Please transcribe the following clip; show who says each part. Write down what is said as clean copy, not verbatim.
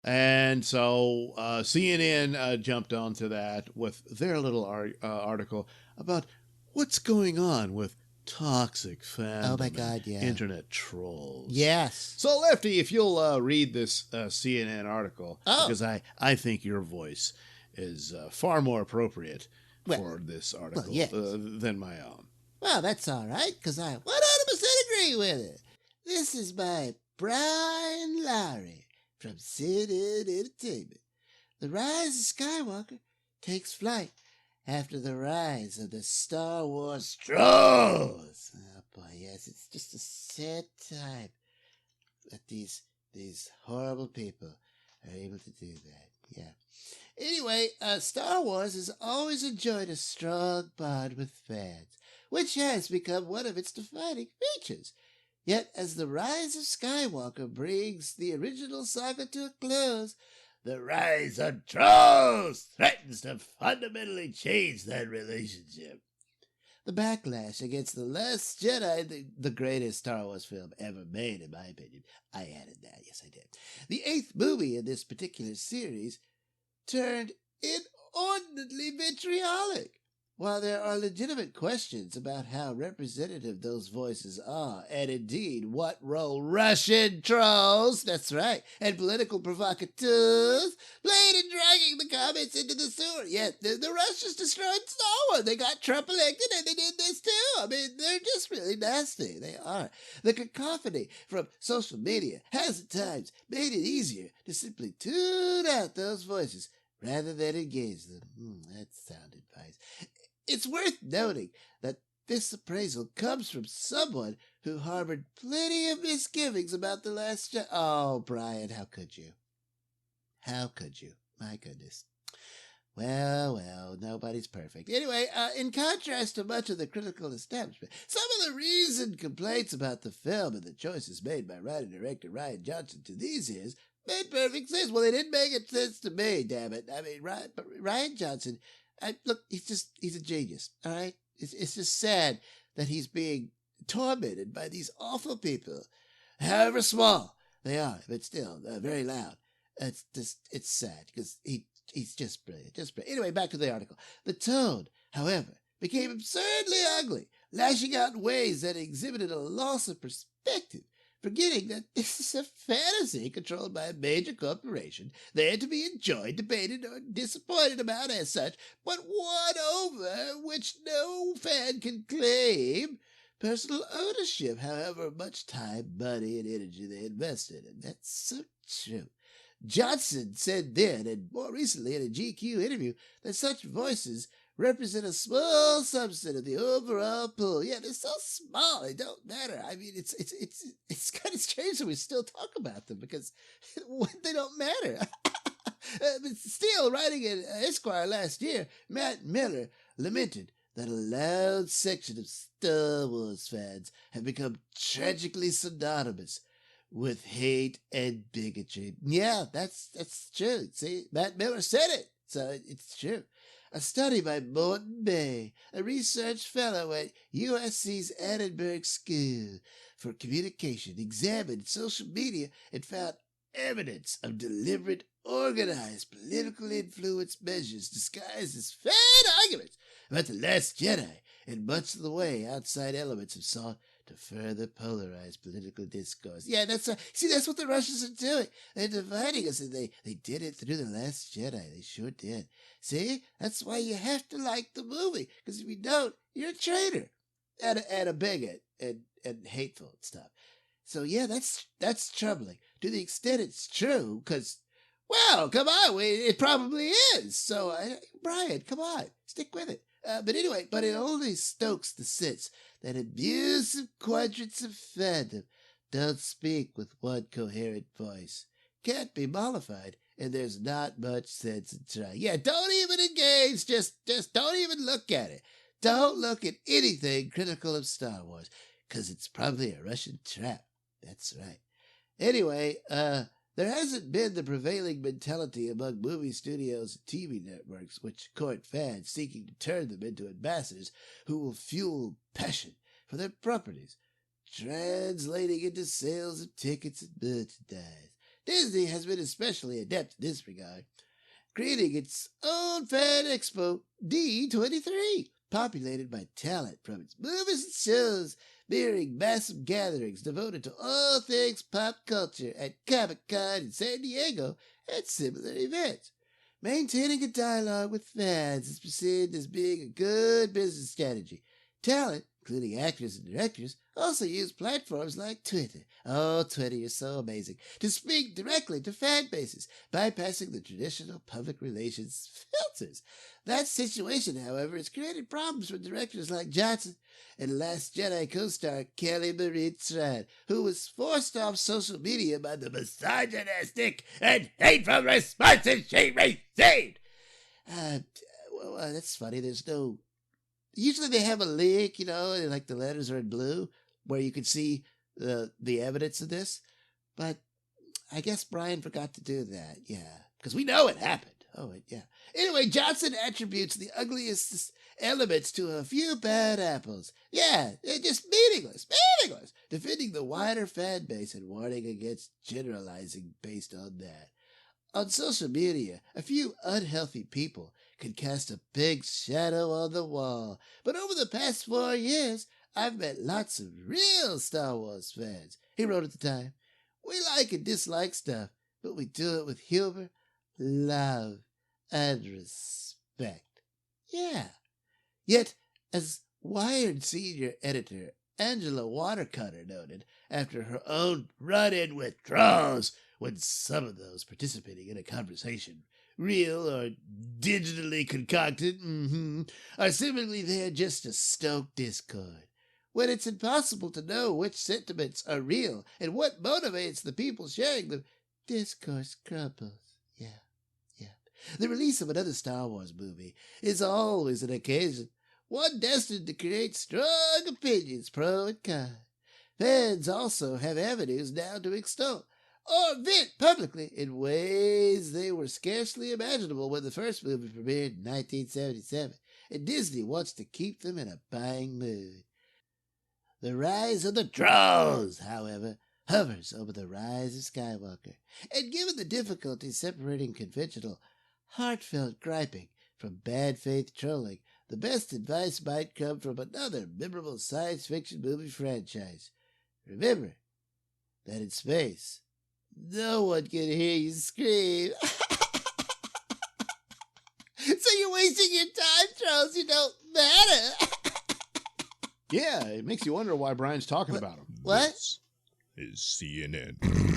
Speaker 1: And so CNN jumped onto that with their little article about what's going on with toxic
Speaker 2: Oh my
Speaker 1: fandom and
Speaker 2: God, yeah.
Speaker 1: internet trolls.
Speaker 2: Yes.
Speaker 1: So, Lefty, if you'll read this CNN article,
Speaker 2: Oh,
Speaker 1: because I think your voice is far more appropriate
Speaker 2: well,
Speaker 1: for this
Speaker 2: well,
Speaker 1: article
Speaker 2: yes.
Speaker 1: than my own.
Speaker 2: Well, that's all right, because I 100% agree with it. This is by Brian Lowry from CNN Entertainment. The Rise of Skywalker takes flight after the rise of the Star Wars trolls. Oh boy, yes, it's just a sad time that these horrible people are able to do that. Yeah. Anyway, Star Wars has always enjoyed a strong bond with fans, which has become one of its defining features. Yet, as the rise of Skywalker brings the original saga to a close, the rise of trolls threatens to fundamentally change that relationship. The backlash against The Last Jedi, the greatest Star Wars film ever made, in my opinion. I added that, yes, I did. The eighth movie in this particular series turned inordinately vitriolic. While there are legitimate questions about how representative those voices are, and indeed what role Russian trolls, that's right, and political provocateurs played in dragging the comments into the sewer. Yet the Russians destroyed Star Wars. They got Trump elected and they did this too. I mean, they're just really nasty. They are. The cacophony from social media has at times made it easier to simply tune out those voices rather than engage them. That's sound advice. It's worth noting that this appraisal comes from someone who harbored plenty of misgivings about The Last Jedi. Oh, Brian, how could you? How could you? My goodness. Well, nobody's perfect. Anyway, in contrast to much of the critical establishment, some of the reasoned complaints about the film and the choices made by writer-director Rian Johnson to these ears made perfect sense. Well, they didn't make it sense to me, damn it. I mean, Rian Johnson, look, he's a genius, all right? It's just sad that he's being tormented by these awful people, however small they are, but still very loud. It's sad because he's just brilliant, just brilliant. Anyway, back to the article. The tone, however, became absurdly ugly, lashing out in ways that exhibited a loss of perspective, forgetting that this is a fantasy controlled by a major corporation, there to be enjoyed, debated, or disappointed about as such, but won over which no fan can claim personal ownership, however much time, money, and energy they invested. And that's so true. Johnson said then, and more recently in a GQ interview, that such voices represent a small subset of the overall pool. Yeah, they're so small, they don't matter. I mean, it's kind of strange that we still talk about them because they don't matter. But still, writing in Esquire last year, Matt Miller lamented that a loud section of Star Wars fans have become tragically synonymous with hate and bigotry. Yeah, that's true. See, Matt Miller said it, so it's true. A study by Morton Bay, a research fellow at USC's Annenberg School for Communication, examined social media and found evidence of deliberate, organized political influence measures disguised as fan arguments about The Last Jedi, and much of the way outside elements have sought to further polarize political discourse. Yeah, that's right. See, that's what the Russians are doing. They're dividing us, and they did it through The Last Jedi. They sure did. See, that's why you have to like the movie, because if you don't, you're a traitor and a bigot and hateful and stuff. So yeah, that's troubling to the extent it's true. Because, well, come on, it probably is. So, Brian, come on, stick with it. But anyway, it only stokes the sense that abusive quadrants of fandom don't speak with one coherent voice, can't be mollified, and there's not much sense in trying. Yeah, don't even engage. Just don't even look at it. Don't look at anything critical of Star Wars, because it's probably a Russian trap. That's right. Anyway, there hasn't been the prevailing mentality among movie studios and TV networks which court fans seeking to turn them into ambassadors who will fuel passion for their properties, translating into sales of tickets and merchandise. Disney has been especially adept in this regard, creating its own Fan Expo D23, populated by talent from its movies and shows, mirroring massive gatherings devoted to all things pop culture at Comic-Con in San Diego and similar events. Maintaining a dialogue with fans is perceived as being a good business strategy. Talent, including actors and directors, also use platforms like Twitter. Oh, Twitter, you're so amazing. To speak directly to fan bases, bypassing the traditional public relations filters. That situation, however, has created problems for directors like Johnson and Last Jedi co-star Kelly Marie Tran, who was forced off social media by the misogynistic and hateful responses she received. That's funny. There's no... Usually they have a link, and like the letters are in blue, where you can see the evidence of this. But I guess Brian forgot to do that. Yeah, because we know it happened. Oh, yeah. Anyway, Johnson attributes the ugliest elements to a few bad apples. Yeah, they're just meaningless, defending the wider fan base and warning against generalizing based on that. On social media, a few unhealthy people can cast a big shadow on the wall. But over the past 4 years, I've met lots of real Star Wars fans. He wrote at the time, "We like and dislike stuff, but we do it with humor, love, and respect." Yeah. Yet, as Wired senior editor Angela Watercutter noted after her own run-in with trolls, when some of those participating in a conversation, real or digitally concocted, are seemingly there just to stoke discord. When it's impossible to know which sentiments are real and what motivates the people sharing them, discourse crumbles. Yeah. The release of another Star Wars movie is always an occasion, one destined to create strong opinions pro and con. Fans also have avenues now to extol or vent publicly in ways they were scarcely imaginable when the first movie premiered in 1977, and Disney wants to keep them in a buying mood. The rise of the trolls, however, hovers over the rise of Skywalker, and given the difficulty separating conventional, heartfelt griping from bad faith trolling, the best advice might come from another memorable science fiction movie franchise. Remember that in space, no one can hear you scream. So you're wasting your time, trolls. You don't matter.
Speaker 1: Yeah, it makes you wonder why Brian's talking about him.
Speaker 2: What?
Speaker 3: This is CNN.